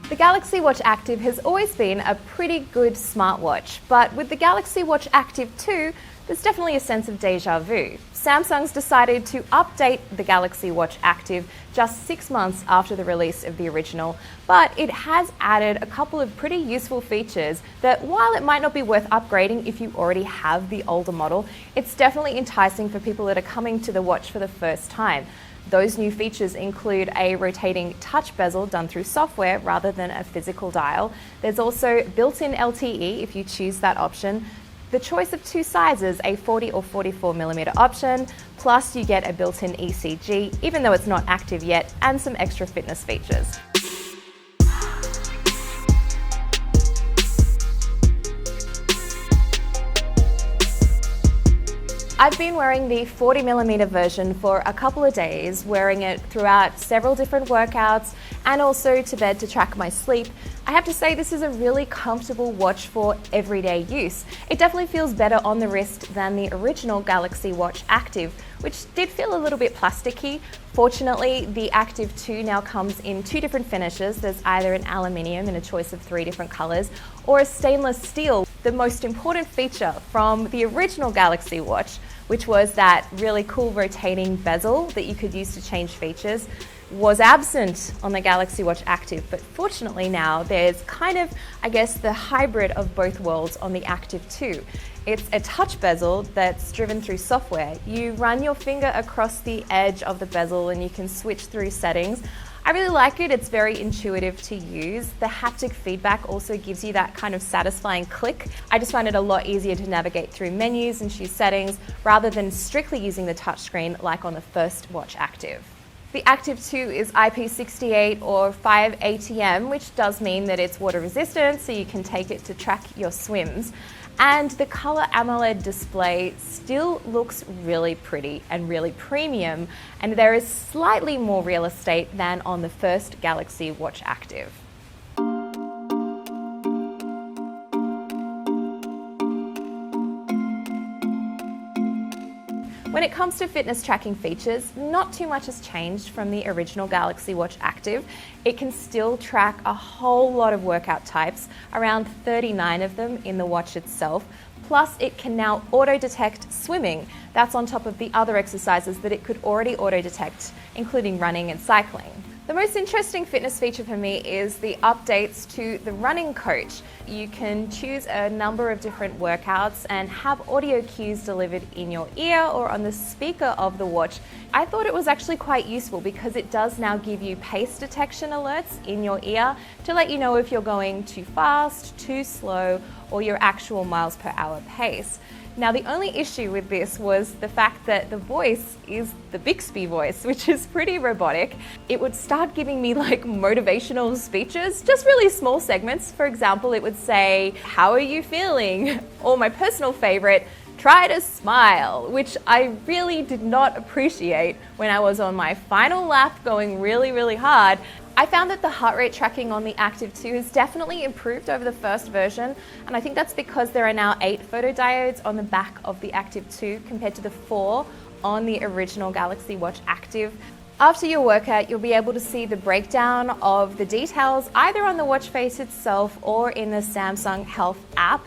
The Galaxy Watch Active has always been a pretty good smartwatch, but with the Galaxy Watch Active 2, there's definitely a sense of déjà vu. Samsung's decided to update the Galaxy Watch Active just 6 months after the release of the original, but it has added a couple of pretty useful features that, while it might not be worth upgrading if you already have the older model, it's definitely enticing for people that are coming to the watch for the first time. Those new features include a rotating touch bezel done through software rather than a physical dial. There's also built-in LTE if you choose that option. The choice of 2 sizes, a 40 or 44mm option, plus you get a built-in ECG, even though it's not active yet, and some extra fitness features. I've been wearing the 40mm version for a couple of days, wearing it throughout several different workouts and also to bed to track my sleep. I have to say this is a really comfortable watch for everyday use. It definitely feels better on the wrist than the original Galaxy Watch Active, which did feel a little bit plasticky. Fortunately, the Active 2 now comes in 2 different finishes. There's either an aluminium in a choice of 3 different colors or a stainless steel. The most important feature from the original Galaxy Watch, which was that really cool rotating bezel that you could use to change features, was absent on the Galaxy Watch Active, but fortunately now there's kind of, I guess, the hybrid of both worlds on the Active 2. It's a touch bezel that's driven through software. You run your finger across the edge of the bezel and you can switch through settings. I really like it, it's very intuitive to use. The haptic feedback also gives you that kind of satisfying click. I just find it a lot easier to navigate through menus and choose settings rather than strictly using the touchscreen like on the first Watch Active. The Active 2 is IP68 or 5 ATM, which does mean that it's water resistant, so you can take it to track your swims. And the color AMOLED display still looks really pretty and really premium, and there is slightly more real estate than on the first Galaxy Watch Active. When it comes to fitness tracking features, not too much has changed from the original Galaxy Watch Active. It can still track a whole lot of workout types, around 39 of them in the watch itself. Plus, it can now auto-detect swimming. That's on top of the other exercises that it could already auto-detect, including running and cycling. The most interesting fitness feature for me is the updates to the running coach. You can choose a number of different workouts and have audio cues delivered in your ear or on the speaker of the watch. I thought it was actually quite useful because it does now give you pace detection alerts in your ear to let you know if you're going too fast, too slow, or your actual miles per hour pace. Now, the only issue with this was the fact that the voice is the Bixby voice, which is pretty robotic. It would start giving me like motivational speeches, just really small segments. For example, it would say, "How are you feeling?" Or my personal favorite, "Try to smile," which I really did not appreciate when I was on my final lap going really, really hard. I found that the heart rate tracking on the Active 2 has definitely improved over the first version, and I think that's because there are now 8 photodiodes on the back of the Active 2 compared to the 4 on the original Galaxy Watch Active. After your workout, you'll be able to see the breakdown of the details either on the watch face itself or in the Samsung Health app.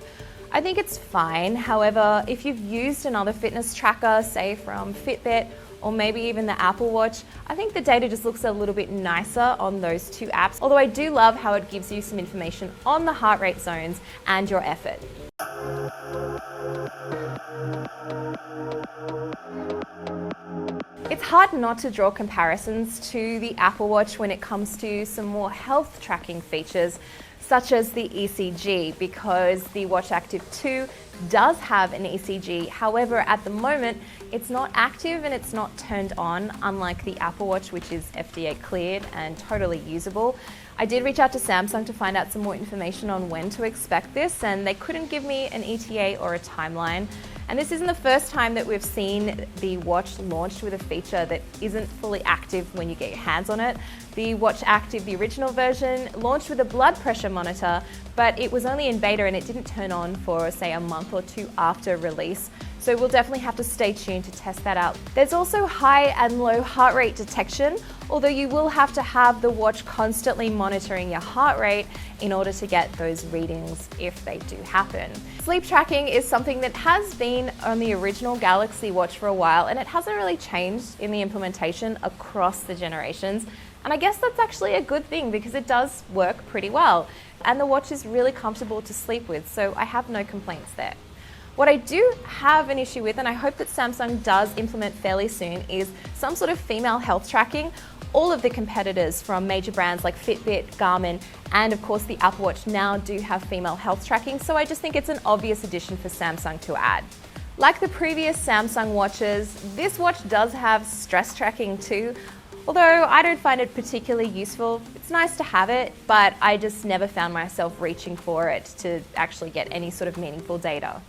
I think it's fine. However, if you've used another fitness tracker, say from Fitbit or maybe even the Apple Watch, I think the data just looks a little bit nicer on those 2 apps, although I do love how it gives you some information on the heart rate zones and your effort. It's hard not to draw comparisons to the Apple Watch when it comes to some more health tracking features, such as the ECG, because the Watch Active 2 does have an ECG. However, at the moment, it's not active and it's not turned on, unlike the Apple Watch, which is FDA cleared and totally usable. I did reach out to Samsung to find out some more information on when to expect this, and they couldn't give me an ETA or a timeline. And this isn't the first time that we've seen the watch launched with a feature that isn't fully active when you get your hands on it. The Watch Active, the original version, launched with a blood pressure monitor, but it was only in beta and it didn't turn on for, say, a month or 2 after release. So we'll definitely have to stay tuned to test that out. There's also high and low heart rate detection, although you will have to have the watch constantly monitoring your heart rate in order to get those readings if they do happen. Sleep tracking is something that has been on the original Galaxy Watch for a while, and it hasn't really changed in the implementation across the generations. And I guess that's actually a good thing because it does work pretty well. And the watch is really comfortable to sleep with, so I have no complaints there. What I do have an issue with, and I hope that Samsung does implement fairly soon, is some sort of female health tracking. All of the competitors from major brands like Fitbit, Garmin, and of course the Apple Watch now do have female health tracking, so I just think it's an obvious addition for Samsung to add. Like the previous Samsung watches, this watch does have stress tracking too, although I don't find it particularly useful. It's nice to have it, but I just never found myself reaching for it to actually get any sort of meaningful data.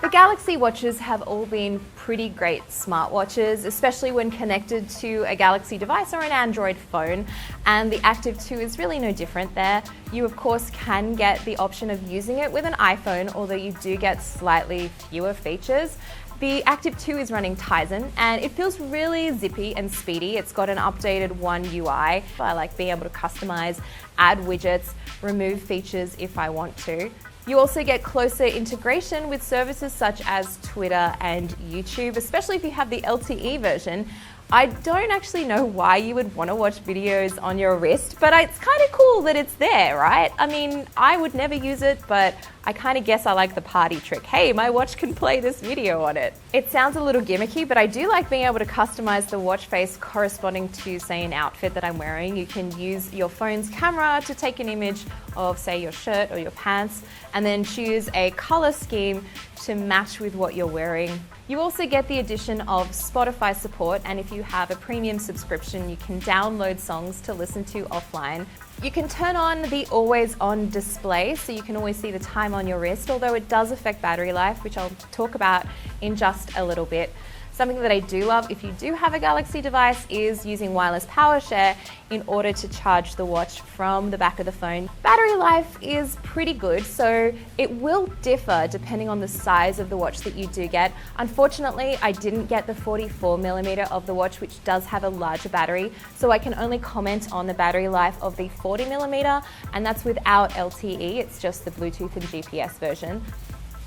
The Galaxy watches have all been pretty great smartwatches, especially when connected to a Galaxy device or an Android phone, and the Active 2 is really no different there. You of course can get the option of using it with an iPhone, although you do get slightly fewer features. The Active 2 is running Tizen and it feels really zippy and speedy. It's got an updated One UI. I like being able to customize, add widgets, remove features if I want to. You also get closer integration with services such as Twitter and YouTube, especially if you have the LTE version. I don't actually know why you would want to watch videos on your wrist, but it's kind of cool that it's there, right? I mean, I would never use it, but I kind of guess I like the party trick. Hey, my watch can play this video on it. It sounds a little gimmicky, but I do like being able to customize the watch face corresponding to, say, an outfit that I'm wearing. You can use your phone's camera to take an image of, say, your shirt or your pants, and then choose a color scheme to match with what you're wearing. You also get the addition of Spotify support, and if you have a premium subscription, you can download songs to listen to offline. You can turn on the always on display, so you can always see the time on your wrist, although it does affect battery life, which I'll talk about in just a little bit. Something that I do love if you do have a Galaxy device is using wireless power share in order to charge the watch from the back of the phone. Battery life is pretty good, so it will differ depending on the size of the watch that you do get. Unfortunately, I didn't get the 44mm of the watch, which does have a larger battery, so I can only comment on the battery life of the 40mm, and that's without LTE, it's just the Bluetooth and GPS version.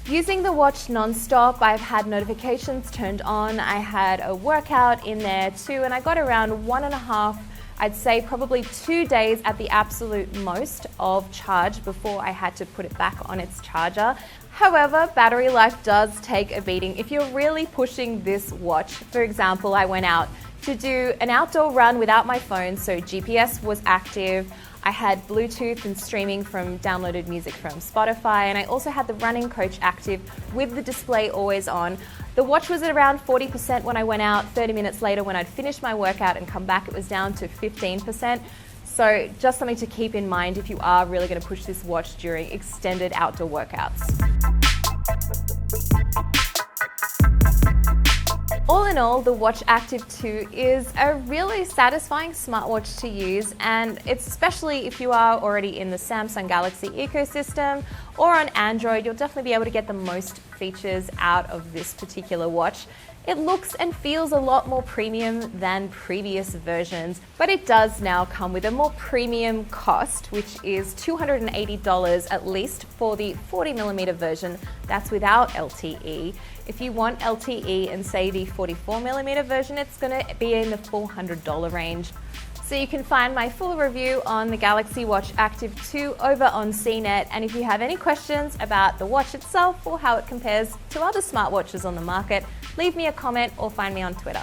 Using the watch non-stop, I've had notifications turned on, I had a workout in there too, and I got around 1.5, I'd say probably 2 days at the absolute most of charge before I had to put it back on its charger. However, battery life does take a beating if you're really pushing this watch. For example, I went out to do an outdoor run without my phone, so GPS was active. I had Bluetooth and streaming from downloaded music from Spotify, and I also had the running coach active with the display always on. The watch was at around 40% when I went out. 30 minutes later, when I'd finished my workout and come back, it was down to 15%. So just something to keep in mind if you are really going to push this watch during extended outdoor workouts. All in all, the Watch Active 2 is a really satisfying smartwatch to use, and it's especially if you are already in the Samsung Galaxy ecosystem or on Android, you'll definitely be able to get the most features out of this particular watch. It looks and feels a lot more premium than previous versions, but it does now come with a more premium cost, which is $280 at least for the 40mm version. That's without LTE. If you want LTE and say the 44mm version, it's going to be in the $400 range. So you can find my full review on the Galaxy Watch Active 2 over on CNET, and if you have any questions about the watch itself or how it compares to other smartwatches on the market, leave me a comment or find me on Twitter.